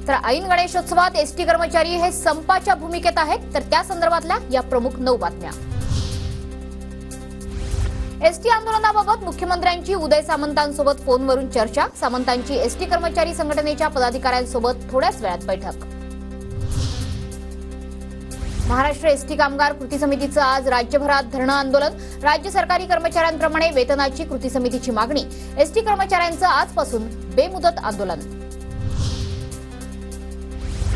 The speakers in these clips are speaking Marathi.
तर ऐन गणेशोत्सवात एसटी कर्मचारी हे संपाच्या भूमिकेत आहेत, तर त्या संदर्भातल्या या प्रमुख 9 बातम्या। एसटी आंदोलनाबाबत मुख्यमंत्र्यांची उदय सामंतांसोबत फोनवरून चर्चा, सामंतांची एसटी कर्मचारी संघटनेच्या पदाधिकाऱ्यांसोबत थोड्याच वेळात बैठक। महाराष्ट्र एसटी कामगार कृती समितीचं आज राज्यभरात धरणं आंदोलन, राज्य सरकारी कर्मचाऱ्यांप्रमाणे वेतनाची कृती समितीची मागणी, एसटी कर्मचाऱ्यांचं आजपासून बेमुदत आंदोलन।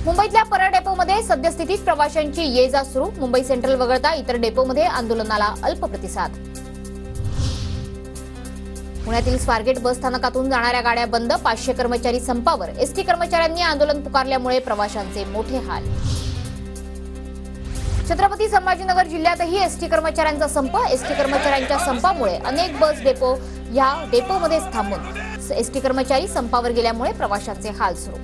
मुंबईतल्या परळ डेपोमध्ये सद्यस्थितीत प्रवाशांची ये-जा सुरू, मुंबई सेंट्रल वगळता इतर डेपोमध्ये आंदोलनाला अल्प प्रतिसाद। पुण्यातील स्वारगेट बस स्थानकातून जाणाऱ्या गाड्या बंद, 500 कर्मचारी संपावर, एसटी कर्मचाऱ्यांनी आंदोलन पुकारल्यामुळे प्रवाशांचे मोठे हाल। छत्रपती संभाजीनगर जिल्ह्यातही एसटी कर्मचाऱ्यांचा संप, एसटी कर्मचाऱ्यांच्या संपामुळे अनेक बस डेपो या डेपोमध्ये थांबून एसटी कर्मचारी संपावर गेल्यामुळे प्रवाशांचे हाल सुरू।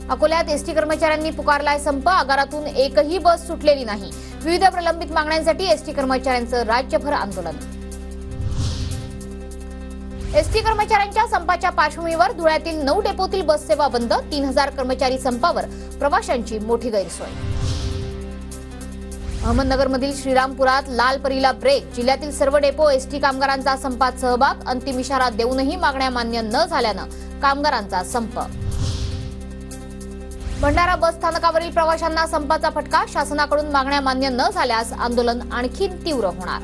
अकोल्यात एसटी कर्मचाऱ्यांनी पुकारलाय संप, आगारातून एकही बस सुटलेली नाही, विविध प्रलंबित मागण्यांसाठी एसटी कर्मचाऱ्यांचं राज्यभर आंदोलन। एसटी कर्मचाऱ्यांच्या संपाच्या पार्श्वभूमीवर धुळ्यातील 9 डेपोतील बस सेवा बंद, 3000 कर्मचारी संपावर, प्रवाशांची मोठी गैरसोय। अहमदनगरमधील श्रीरामपुरात लाल परीला ब्रेक, जिल्ह्यातील सर्व डेपो एसटी कामगारांचा संपात सहभाग, अंतिम इशारा देऊनही मागण्या मान्य न झाल्यानं कामगारांचा संप। भंडारा बस स्थानकावरील प्रवाशांना संपाचा फटका, शासनाकडून मागण्या मान्य न झाल्यास आंदोलन आणखी तीव्र होणार।